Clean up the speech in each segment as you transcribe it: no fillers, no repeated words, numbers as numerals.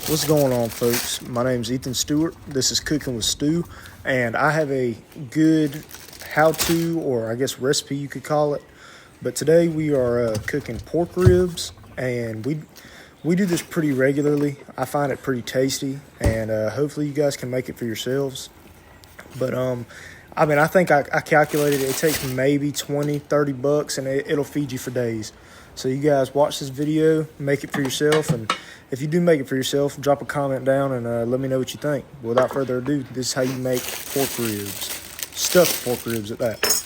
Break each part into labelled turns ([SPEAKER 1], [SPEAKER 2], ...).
[SPEAKER 1] What's going on, folks? My name's Ethan Stewart. This is Cooking with Stu, and I have a good how-to, or I guess recipe you could call it. But today we are cooking pork ribs, and we do this pretty regularly. I find it pretty tasty, and hopefully you guys can make it for yourselves. But I think I calculated it takes maybe 20, 30 bucks, and it'll feed you for days. So you guys watch this video, make it for yourself, and if you do make it for yourself, drop a comment down and let me know what you think. Without further ado, this is how you make pork ribs. Stuffed pork ribs at that.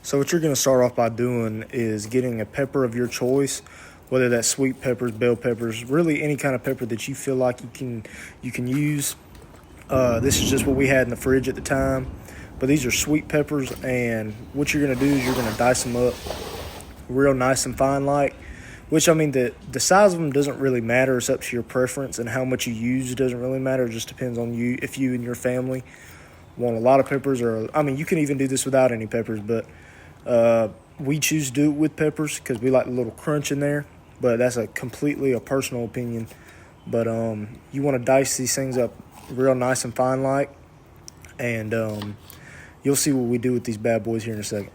[SPEAKER 1] So what you're going to start off by doing is getting a pepper of your choice, whether that's sweet peppers, bell peppers, really any kind of pepper that you feel like you can use. This is just what we had in the fridge at the time, but these are sweet peppers, and what you're going to do is you're going to dice them up real nice and fine like, which I mean the size of them doesn't really matter. It's up to your preference, and how much you use doesn't really matter. It just depends on you, if you and your family want a lot of peppers, or I mean you can even do this without any peppers, but we choose to do it with peppers because we like a little crunch in there, but that's completely a personal opinion. But you want to dice these things up real nice and fine like, and you'll see what we do with these bad boys here in a second.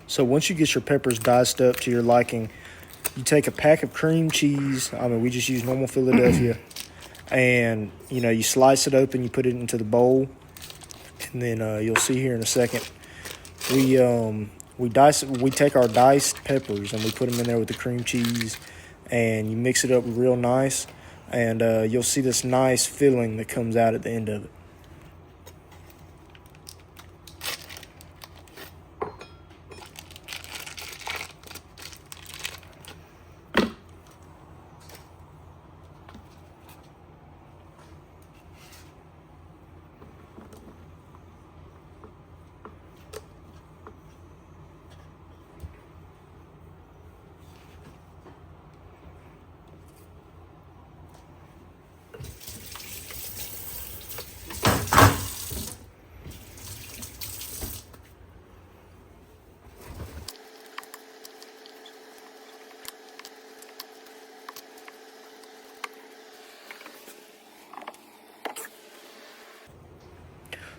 [SPEAKER 1] So once you get your peppers diced up to your liking, you take a pack of cream cheese. I mean, we just use normal Philadelphia. And, you slice it open, you put it into the bowl. And then you'll see here in a second, we take our diced peppers and we put them in there with the cream cheese. And you mix it up real nice. And you'll see this nice filling that comes out at the end of it.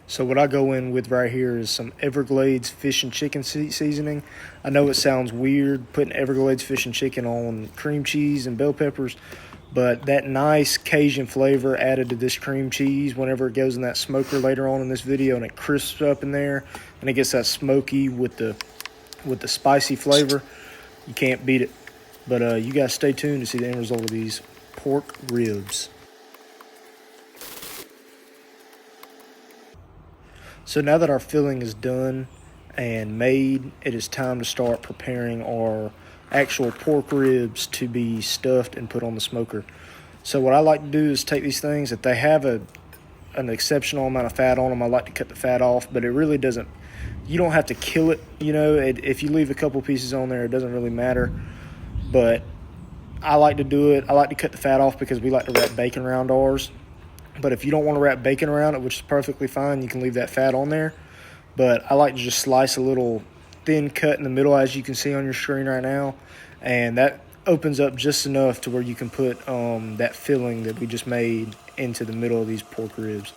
[SPEAKER 1] So what I go in with right here is some Everglades fish and chicken seasoning. I know it sounds weird putting Everglades fish and chicken on cream cheese and bell peppers, but that nice Cajun flavor added to this cream cheese whenever it goes in that smoker later on in this video, and it crisps up in there and it gets that smoky with the spicy flavor, you can't beat it. But you guys stay tuned to see the end result of these pork ribs. So now that our filling is done and made, it is time to start preparing our actual pork ribs to be stuffed and put on the smoker. So what I like to do is take these things, if they have an exceptional amount of fat on them, I like to cut the fat off, but it really doesn't, you don't have to kill it, you know, if you leave a couple pieces on there, it doesn't really matter. But I like to do it, I like to cut the fat off because we like to wrap bacon around ours. But if you don't want to wrap bacon around it, which is perfectly fine, you can leave that fat on there. But I like to just slice a little thin cut in the middle, as you can see on your screen right now. And that opens up just enough to where you can put that filling that we just made into the middle of these pork ribs.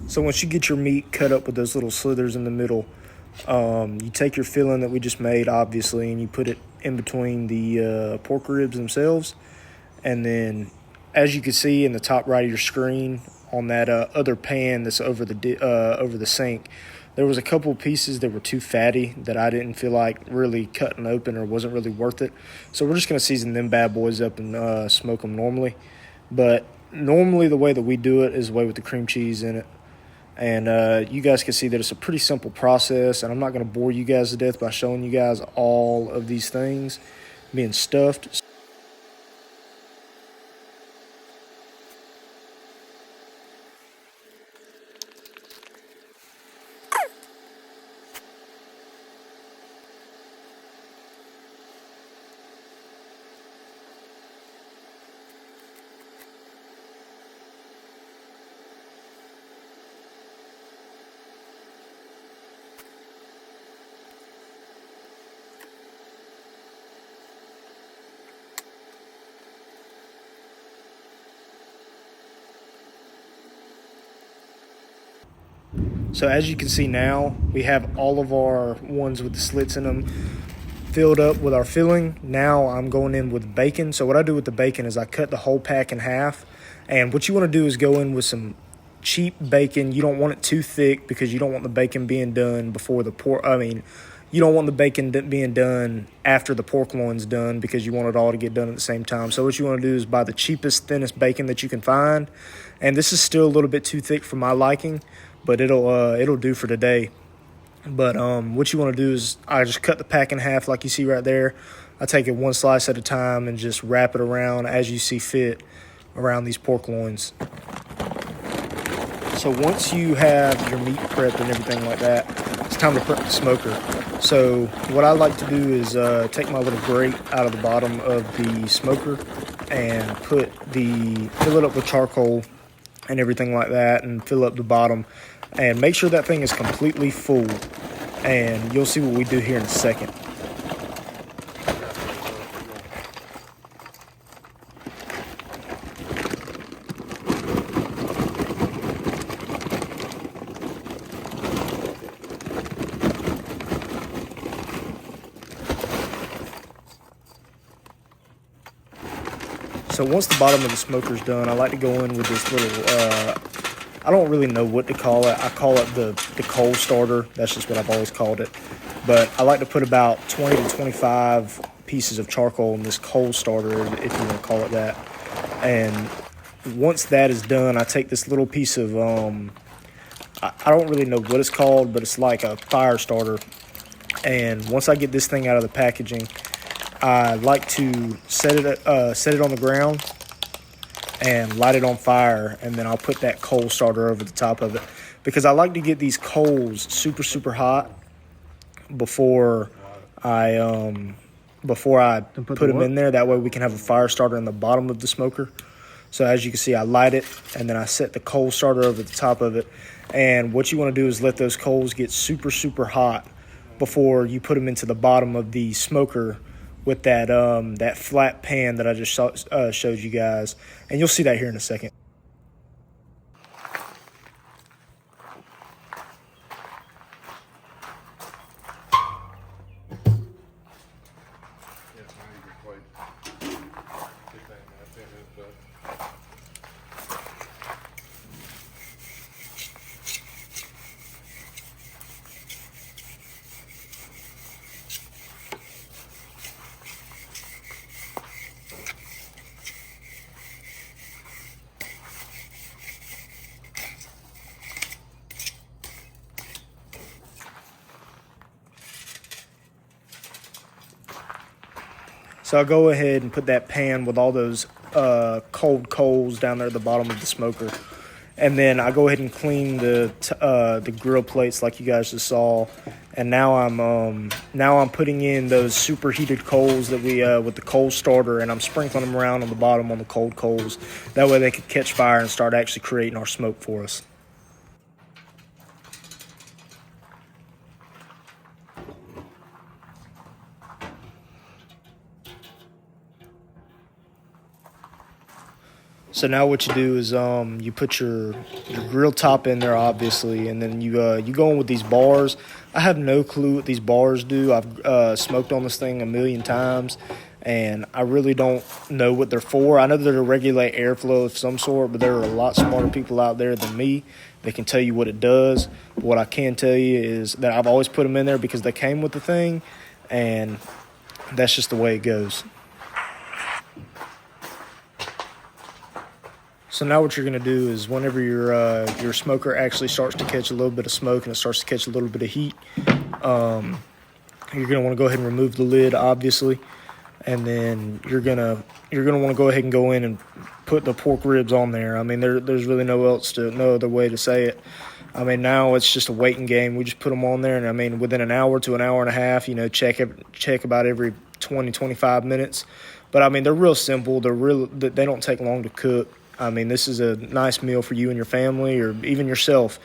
[SPEAKER 1] So once you get your meat cut up with those little slithers in the middle, you take your filling that we just made, obviously, and you put it in between the pork ribs themselves. And then, as you can see in the top right of your screen, on that other pan that's over the sink, there was a couple pieces that were too fatty that I didn't feel like really cutting open, or wasn't really worth it. So we're just going to season them bad boys up and smoke them normally. But normally the way that we do it is the way with the cream cheese in it. And you guys can see that it's a pretty simple process, and I'm not going to bore you guys to death by showing you guys all of these things being stuffed. So as you can see now, we have all of our ones with the slits in them filled up with our filling. Now I'm going in with bacon. So what I do with the bacon is I cut the whole pack in half. And what you want to do is go in with some cheap bacon. You don't want it too thick because you don't want the bacon being done before the pork. You don't want the bacon being done after the pork loin's done because you want it all to get done at the same time. So what you want to do is buy the cheapest, thinnest bacon that you can find. And this is still a little bit too thick for my liking, but it'll do for today. But what you want to do is I just cut the pack in half like you see right there. I take it one slice at a time and just wrap it around as you see fit around these pork loins. So once you have your meat prepped and everything like that, it's time to prep the smoker. So what I like to do is take my little grate out of the bottom of the smoker and fill it up with charcoal and everything like that, and fill up the bottom and make sure that thing is completely full. And you'll see what we do here in a second. So once the bottom of the smoker's done, I like to go in with this little, I don't really know what to call it. I call it the coal starter. That's just what I've always called it. But I like to put about 20 to 25 pieces of charcoal in this coal starter, if you want to call it that. And once that is done, I take this little piece of, I don't really know what it's called, but it's like a fire starter. And once I get this thing out of the packaging, I like to set it on the ground and light it on fire, and then I'll put that coal starter over the top of it, because I like to get these coals super, super hot before I put them in there. That way we can have a fire starter in the bottom of the smoker. So as you can see, I light it, and then I set the coal starter over the top of it. And what you want to do is let those coals get super, super hot before you put them into the bottom of the smoker with that flat pan that I just showed you guys. And you'll see that here in a second. So I'll go ahead and put that pan with all those cold coals down there at the bottom of the smoker. And then I go ahead and clean the grill plates like you guys just saw. And now I'm putting in those superheated coals that we with the coal starter, and I'm sprinkling them around on the bottom on the cold coals. That way they can catch fire and start actually creating our smoke for us. So now what you do is you put your grill top in there, obviously, and then you go in with these bars. I have no clue what these bars do. I've smoked on this thing a million times, and I really don't know what they're for. I know they're to regulate airflow of some sort, but there are a lot smarter people out there than me that can tell you what it does. But what I can tell you is that I've always put them in there because they came with the thing, and that's just the way it goes. So now what you're going to do is whenever your smoker actually starts to catch a little bit of smoke and it starts to catch a little bit of heat, you're going to want to go ahead and remove the lid, obviously, and then you're going to want to go ahead and go in and put the pork ribs on there. I mean, there's really no other way to say it. I mean, now it's just a waiting game. We just put them on there, and I mean, within an hour to an hour and a half, check about every 20, 25 minutes. But I mean, they're real simple. They don't take long to cook. I mean, this is a nice meal for you and your family, or even yourself.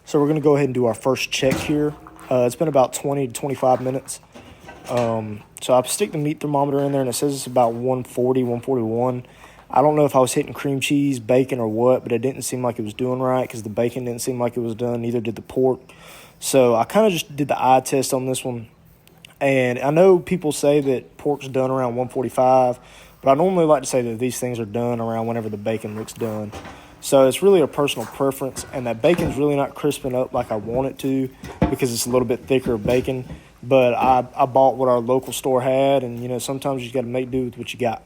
[SPEAKER 1] So we're going to go ahead and do our first check here. It's been about 20 to 25 minutes. So I stick the meat thermometer in there, and it says it's about 140, 141. I don't know if I was hitting cream cheese, bacon, or what, but it didn't seem like it was doing right because the bacon didn't seem like it was done. Neither did the pork. So I kind of just did the eye test on this one. And I know people say that pork's done around 145, but I normally like to say that these things are done around whenever the bacon looks done. So it's really a personal preference, and that bacon's really not crisping up like I want it to because it's a little bit thicker bacon. But I bought what our local store had, and, sometimes you got to make do with what you got.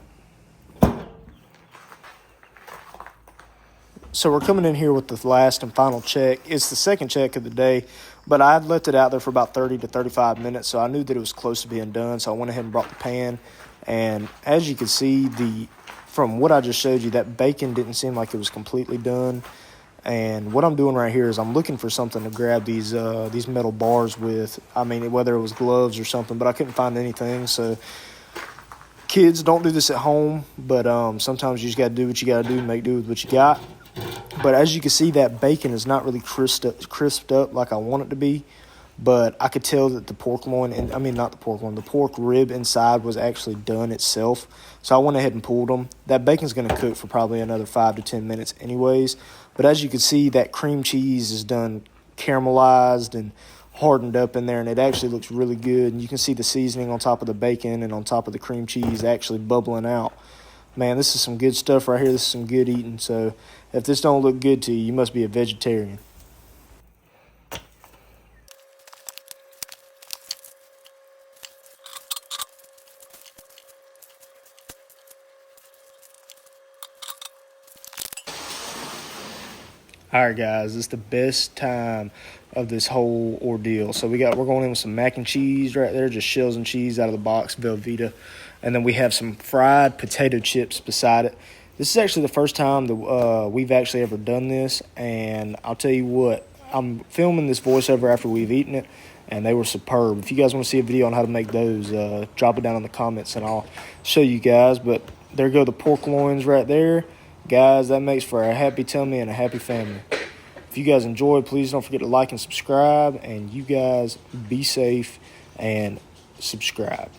[SPEAKER 1] So we're coming in here with the last and final check. It's the second check of the day, but I had left it out there for about 30 to 35 minutes, so I knew that it was close to being done. So I went ahead and brought the pan, and as you can see, from what I just showed you, that bacon didn't seem like it was completely done. And what I'm doing right here is I'm looking for something to grab these metal bars with. I mean, whether it was gloves or something, but I couldn't find anything. So kids, don't do this at home, but sometimes you just got to do what you got to do, make do with what you got. But as you can see, that bacon is not really crisped up like I want it to be. But I could tell that the pork loin, the pork rib inside was actually done itself. So I went ahead and pulled them. That bacon's going to cook for probably another 5 to 10 minutes anyways. But as you can see, that cream cheese is done caramelized and hardened up in there, and it actually looks really good. And you can see the seasoning on top of the bacon and on top of the cream cheese actually bubbling out. Man, this is some good stuff right here. This is some good eating. So if this don't look good to you, you must be a vegetarian. All right, guys, it's the best time of this whole ordeal. So we're going in with some mac and cheese right there, just shells and cheese out of the box, Velveeta, and then we have some fried potato chips beside it. This is actually the first time that we've actually ever done this, and I'll tell you what, I'm filming this voiceover after we've eaten it, and they were superb. If you guys want to see a video on how to make those, drop it down in the comments, and I'll show you guys. But there go the pork loins right there. Guys, that makes for a happy tummy and a happy family. If you guys enjoyed, please don't forget to like and subscribe. And you guys be safe and subscribe.